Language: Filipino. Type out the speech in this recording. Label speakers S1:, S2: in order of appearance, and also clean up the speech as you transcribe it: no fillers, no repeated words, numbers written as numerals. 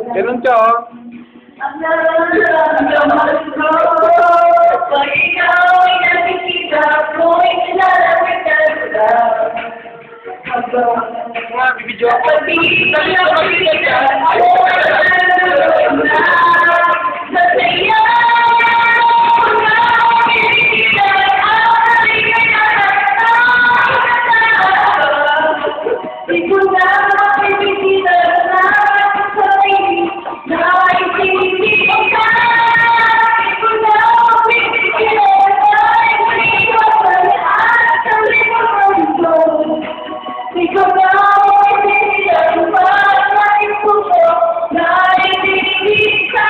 S1: Ganun siya, oh.
S2: Ang nararamdaman ko, pag ikaw ay nakikita ko'y nilalapit ka na.
S1: Mga bibidyo ako.
S2: Pag-ibig na makikita ko, alam na, sa saya na makikita ay di ko na makikita na sa piling na itinitip ka. Di ko na makikita na iniwasan at sa limutan ko. Di ko na makikita na ipuso na itinitip ka.